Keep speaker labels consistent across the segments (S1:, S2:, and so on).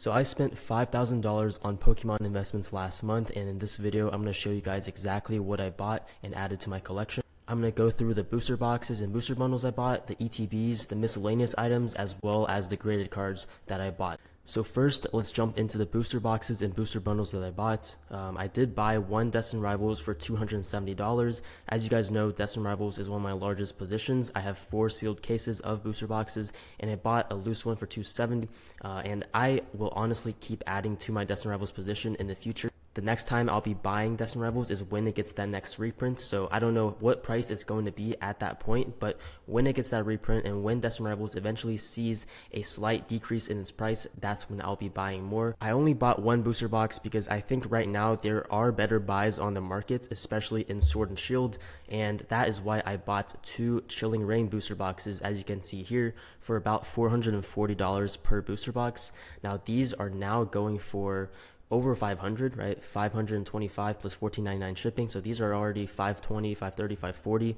S1: So I spent $5,000 on Pokemon investments last month, and in this video I'm going to show you guys exactly what I bought and added to my collection. I'm going to go through the booster boxes and booster bundles I bought, the ETBs, the miscellaneous items, as well as the graded cards that I bought. So first, let's jump into the booster boxes and booster bundles that I bought. I did buy one Destined Rivals for $270. As you guys know, Destined Rivals is one of my largest positions. I have 4 sealed cases of booster boxes, and I bought a loose one for $270. And I will honestly keep adding to my Destined Rivals position in the future. The next time I'll be buying Destined Rivals is when it gets that next reprint, so I don't know what price it's going to be at that point, but when it gets that reprint and when Destined Rivals eventually sees a slight decrease in its price, that's when I'll be buying more. I only bought one booster box because I think right now there are better buys on the markets, especially in Sword and Shield, and that is why I bought 2 Chilling Reign booster boxes, as you can see here, for about $440 per booster box. Now these are now going for over 500, right? 525 plus $14.99 shipping. So these are already 520, 530, 540.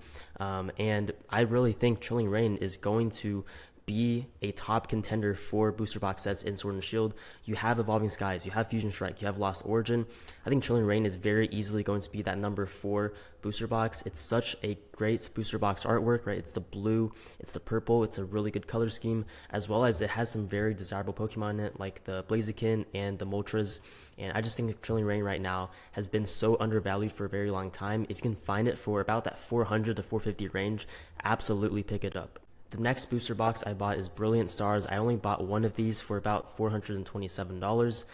S1: And I really think Chilling Reign is going to be a top contender for booster box sets in Sword and Shield. You have Evolving Skies, you have Fusion Strike, you have Lost Origin. I think Chilling Reign is very easily going to be that number 4 booster box. It's such a great booster box artwork, right? It's the blue, it's the purple, it's a really good color scheme, as well as it has some very desirable Pokemon in it, like the Blaziken and the Moltres. And I just think that Chilling Reign right now has been so undervalued for a very long time. If you can find it for about that 400 to 450 range, absolutely pick it up. The next booster box I bought is Brilliant Stars. I only bought one of these for about $427.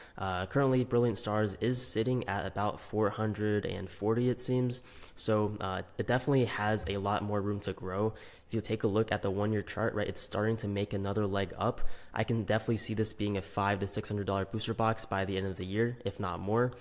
S1: Currently, Brilliant Stars is sitting at about 440, it seems. So it definitely has a lot more room to grow. If you take a look at the 1-year chart, right, it's starting to make another leg up. I can definitely see this being a $500 to $600 booster box by the end of the year, if not more.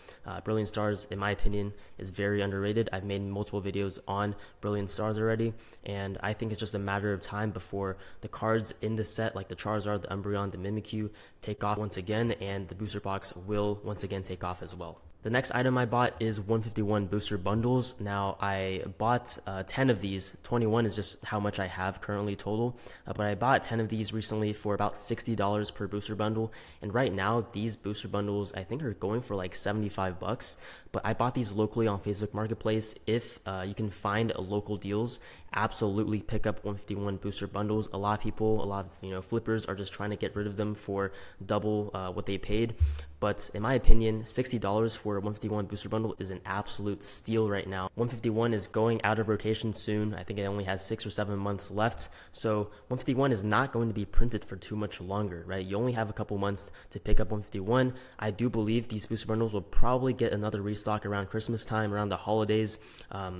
S1: Brilliant Stars, in my opinion, is very underrated. I've made multiple videos on Brilliant Stars already, and I think it's just a matter of time before the cards in the set, like the Charizard, the Umbreon, the Mimikyu, take off once again, and the booster box will once again take off as well. The next item I bought is 151 booster bundles. Now I bought 10 of these. 21 is just how much I have currently total, but I bought 10 of these recently for about $60 per booster bundle. And right now these booster bundles I think are going for like 75 bucks, but I bought these locally on Facebook Marketplace. If you can find local deals, absolutely pick up 151 booster bundles. A lot of people, a lot of flippers are just trying to get rid of them for double what they paid. But in my opinion, $60 for a 151 booster bundle is an absolute steal right now. 151 is going out of rotation soon. I think it only has 6 or 7 months left. So 151 is not going to be printed for too much longer, right? You only have a couple months to pick up 151. I do believe these booster bundles will probably get another restock around Christmas time, around the holidays.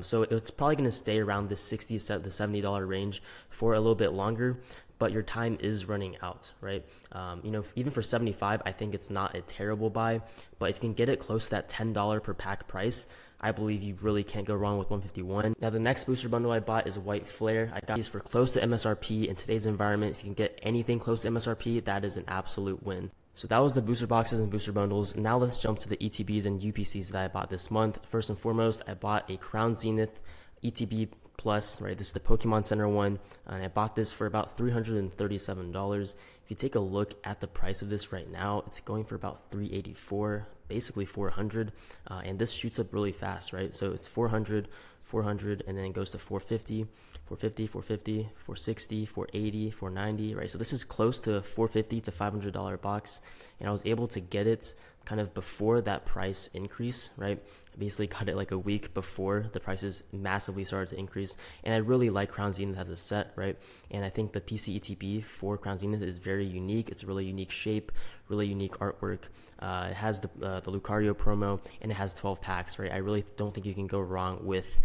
S1: So it's probably going to stay around the $60 to $70 range for a little bit longer. But your time is running out, right? Even for 75, I think it's not a terrible buy, but if you can get it close to that $10 per pack price, I believe you really can't go wrong with 151. Now the next booster bundle I bought is White Flare. I got these for close to MSRP in today's environment. If you can get anything close to MSRP, that is an absolute win. So that was the booster boxes and booster bundles. Now let's jump to the ETBs and UPCs that I bought this month. First and foremost, I bought a Crown Zenith ETB Plus, right? This is the Pokémon Center one, and I bought this for about $337. If you take a look at the price of this right now, it's going for about $384, basically $400, and this shoots up really fast, right? So it's $400, and then it goes to $450, $450, $450, $460, $480, $490, right? So this is close to $450 to $500 box, and I was able to get it kind of before that price increase, right? I basically got it like a week before the prices massively started to increase, and I really like Crown Zenith as a set, right? And I think the PC ETB for Crown Zenith is very unique. It's a really unique shape, really unique artwork. It has the Lucario promo, and it has 12 packs, right? I really don't think you can go wrong with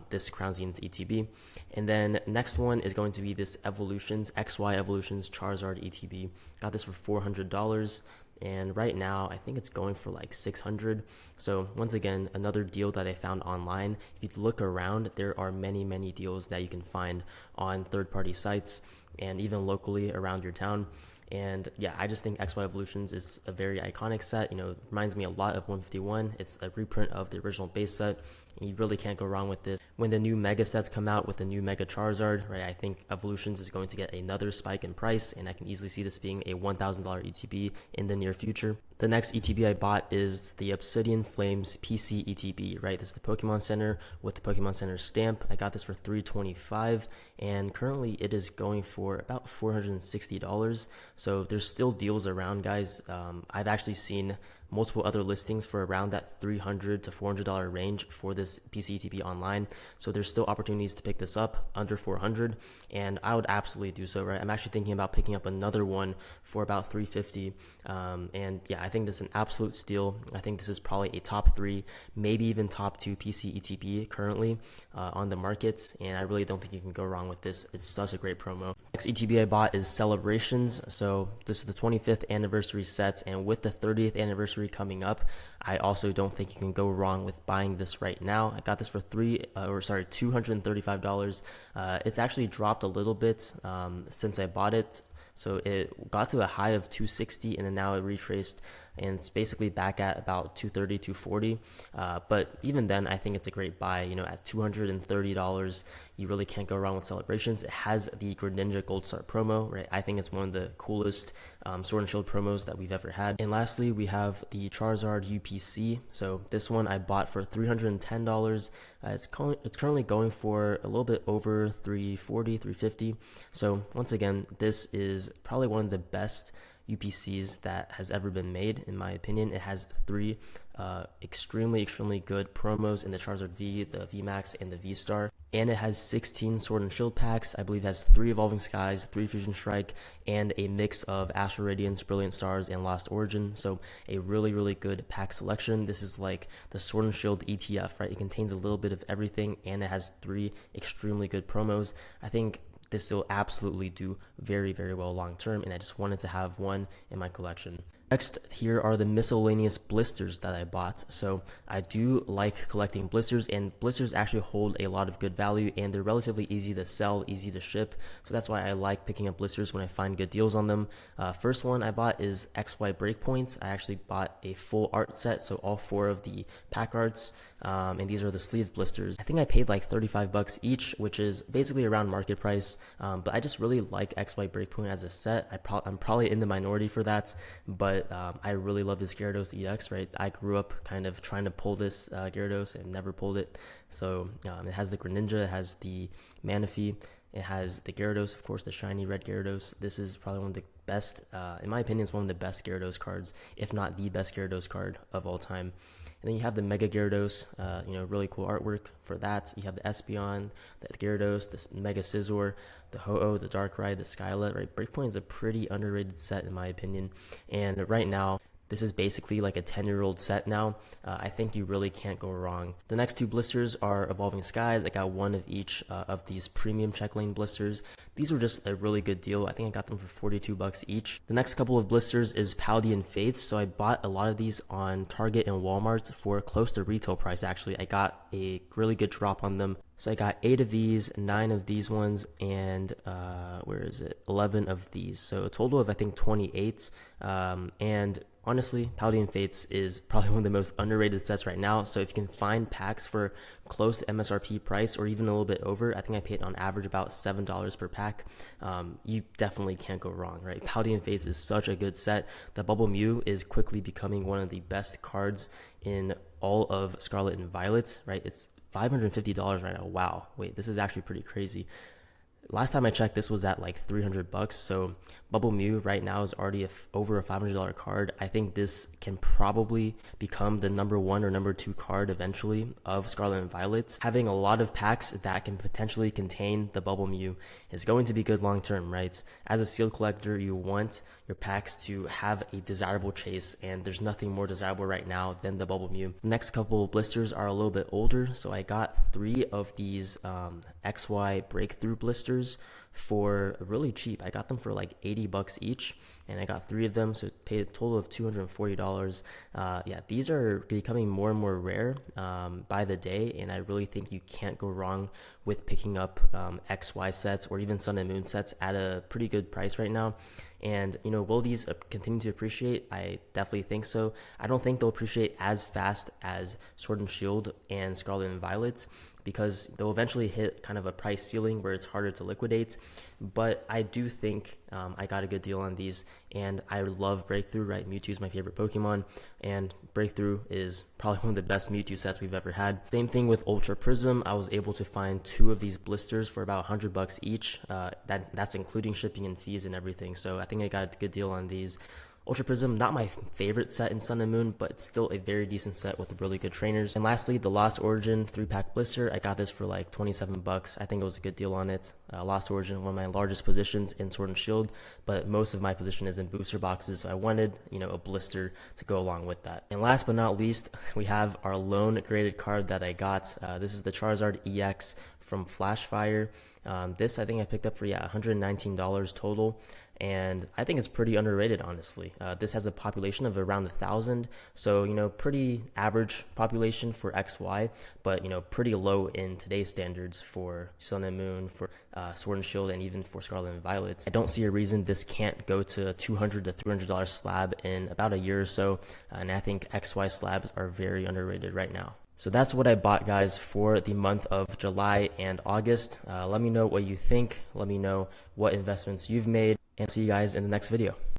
S1: this Crown Zenith ETB. And then next one is going to be this Evolutions, XY Evolutions Charizard ETB. Got this for $400. And right now I think it's going for like $600. So once again, another deal that I found online. If you look around, there are many deals that you can find on third-party sites and even locally around your town. And yeah, I just think XY Evolutions is a very iconic set. You know, it reminds me a lot of 151. It's a reprint of the original base set. You really can't go wrong with this. When the new Mega sets come out with the new Mega Charizard, right, I think Evolutions is going to get another spike in price, and I can easily see this being a $1,000 ETB in the near future. The next ETB I bought is the Obsidian Flames PC ETB, right? This is the Pokémon Center with the Pokémon Center stamp. I got this for $325, and currently it is going for about $460. So there's still deals around, guys. I've actually seen multiple other listings for around that $300 to $400 range for this PC ETB online. So there's still opportunities to pick this up under $400, and I would absolutely do so, right? I'm actually thinking about picking up another one for about $350. And yeah, I think this is an absolute steal. I think this is probably a top 3, maybe even top 2 PC ETB currently on the market, and I really don't think you can go wrong with this. It's such a great promo. Next ETB I bought is Celebrations. So this is the 25th anniversary set, and with the 30th anniversary coming up, I also don't think you can go wrong with buying this right now. I got this for $235. It's actually dropped a little bit since I bought it. So it got to a high of 260, and then now it retraced, and it's basically back at about 230, 240. But even then, I think it's a great buy. You know, at $230, you really can't go wrong with Celebrations. It has the Greninja Gold Star promo, right? I think it's one of the coolest Sword and Shield promos that we've ever had. And lastly, we have the Charizard UPC. So this one I bought for $310. It's currently going for a little bit over 340, 350. So once again, this is probably one of the best UPCs that has ever been made, in my opinion. It has 3 extremely good promos in the Charizard V, the VMAX, and the V-Star. And it has 16 Sword and Shield packs. I believe it has 3 Evolving Skies, 3 Fusion Strike, and a mix of Astral Radiance, Brilliant Stars, and Lost Origin. So a really good pack selection. This is like the Sword and Shield ETF, right? It contains a little bit of everything, and it has 3 extremely good promos. I think this will absolutely do very well long term, and I just wanted to have one in my collection. Next, here are the miscellaneous blisters that I bought. So I do like collecting blisters, and blisters actually hold a lot of good value, and they're relatively easy to sell, easy to ship. So that's why I like picking up blisters when I find good deals on them. First one I bought is XY Breakpoint. I actually bought a full art set, so all 4 of the pack arts, and these are the sleeve blisters. I think I paid like $35 each, which is basically around market price, but I just really like XY Breakpoint as a set. I'm probably in the minority for that, but I really love this Gyarados EX, right? I grew up kind of trying to pull this Gyarados and never pulled it. So it has the Greninja, it has the Manaphy, it has the Gyarados, of course, the shiny red Gyarados. This is probably one of the best, in my opinion, it's one of the best Gyarados cards, if not the best Gyarados card of all time. And then you have the Mega Gyarados, really cool artwork for that. You have the Espeon, the Gyarados, the Mega Scizor, the Ho-Oh, the Darkrai, the Skyla, right? Breakpoint is a pretty underrated set in my opinion. And right now, this is basically like a 10-year-old set now. I think you really can't go wrong. The next 2 blisters are Evolving Skies. I got 1 of each of these premium check lane blisters. These were just a really good deal. I think I got them for $42 each. The next couple of blisters is Paldean Fates. So I bought a lot of these on Target and Walmart for close to retail price actually. I got a really good drop on them. So I got 8 of these, 9 of these ones, and 11 of these. So a total of I think 28. And honestly, Paldean Fates is probably one of the most underrated sets right now. So if you can find packs for close to MSRP price or even a little bit over, I think I paid on average about $7 per pack. You definitely can't go wrong, right? Paldean Fates is such a good set. The Bubble Mew is quickly becoming one of the best cards in all of Scarlet and Violet, right? It's $550 right now. Wow. Wait, this is actually pretty crazy. Last time I checked, this was at like $300. So Bubble Mew right now is already over a $500 card. I think this can probably become the number 1 or number 2 card eventually of Scarlet and Violet. Having a lot of packs that can potentially contain the Bubble Mew is going to be good long term, right? As a sealed collector, you want your packs to have a desirable chase, and there's nothing more desirable right now than the Bubble Mew. The next couple of blisters are a little bit older, so I got 3 of these XY Breakthrough blisters for really cheap. I got them for like $80 each, and I got 3 of them, so paid a total of $240. Yeah, these are becoming more and more rare by the day, and I really think you can't go wrong with picking up XY sets or even Sun and Moon sets at a pretty good price right now. And will these continue to appreciate? I definitely think so. I don't think they'll appreciate as fast as Sword and Shield and Scarlet and Violet, because they'll eventually hit kind of a price ceiling where it's harder to liquidate. But I do think I got a good deal on these, and I love Breakthrough, right? Mewtwo is my favorite Pokemon, and Breakthrough is probably one of the best Mewtwo sets we've ever had. Same thing with Ultra Prism. I was able to find 2 of these blisters for about $100 each. That's including shipping and fees and everything, so I think I got a good deal on these. Ultra Prism, not my favorite set in Sun and Moon, but it's still a very decent set with really good trainers. And lastly, the Lost Origin 3-pack blister. I got this for like $27. I think it was a good deal on it. Lost Origin, one of my largest positions in Sword and Shield, but most of my position is in booster boxes, so I wanted, a blister to go along with that. And last but not least, we have our lone graded card that I got. This is the Charizard EX from Flashfire. This I think I picked up for $119 total, and I think it's pretty underrated, honestly. This has a population of around 1,000, so pretty average population for XY, but pretty low in today's standards for Sun and Moon, for Sword and Shield, and even for Scarlet and Violet. I don't see a reason this can't go to $200 to $300 slab in about a year or so, and I think XY slabs are very underrated right now. So that's what I bought, guys, for the month of July and August. Let me know what you think. Let me know what investments you've made, and see you guys in the next video.